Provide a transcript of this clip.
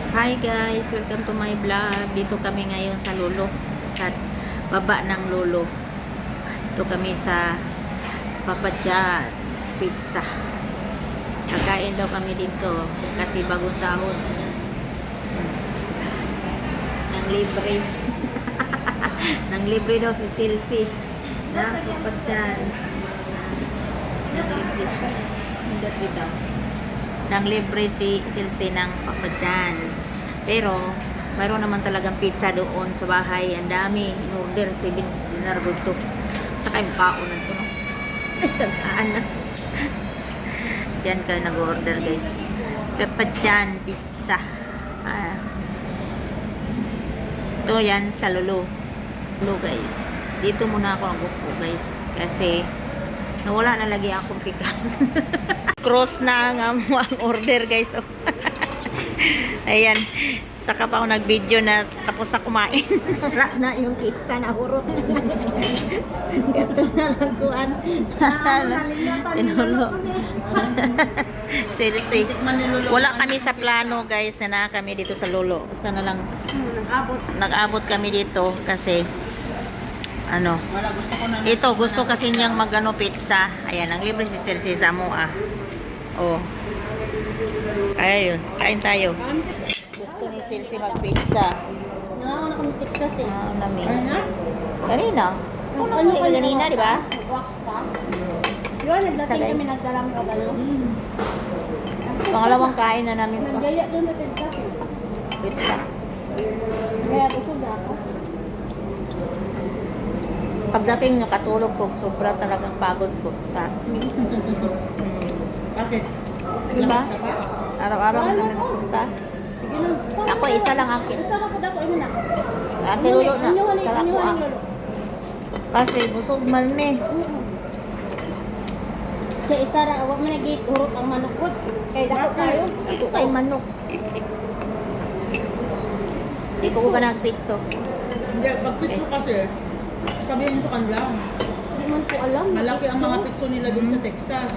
Hi guys, welcome to my vlog. Dito kami ngayon sa Lolo, sa baba ng Lolo. Ito kami sa Papa John's Pizza. Kakain daw kami dito kasi bagong sahod. Nang libre. Nang libre daw si Silsi na Papa John's. Nang libre siya. Nang libre si Silsi ng Papa John's. Pero mayroon naman talagang pizza doon sa bahay. Ang dami. In-order si Binarbuto. Saka yung paunan ko. Nag-aanak. Diyan kayo nag-order guys. Papa John Pizza. Ito yan sa Lolo. Lolo guys. Dito muna ako nag-upo guys. Kasi nawala na lagi akong pikas. Cross na ang order guys. Oh. Ayan. Saka pa ako nag-video na tapos na kumain. Wala na yung pizza na hurot. Gato na lang kuhan. Pinulo. Seriously. Wala kami sa plano guys na kami dito sa Lolo. Basta na lang nag-abot kami dito kasi ano, ito gusto kasi niyang magano pizza. Ayan, ang libre si Celsi sa Moa. Oh. Ayun, kain tayo. Gusto ni Celsi mag-pizza. Nangawan ako sa Texas eh. Namin. Kanina. Ano ka kanina, di ba? Wax ka? Di ba, nagdating kami nagdalang kabalo? Pangalawang kain na namin to. Nagdaya doon sa Texas eh. Pizza. Kaya busog ako. Pagdating nakatulog ko, sobra talagang pagod ko. Bakit? Diba? Araw-araw na kami nagpunta. Sige lang. Ako, isa lang ang Ito na po dako, ino na. Ate Lolo na. Sarap ko ang. Kasi busog man me. Siya isa ra, huwag mo nag-hurot ang manukot. Kaya dako kayo. Ito kay manok. Di ko ka nagpitso. Hindi, pag pitso kasi, sabihin nyo sa kanila, Hindi man ko alam. malaki ang mga pitso nila dun sa Texas.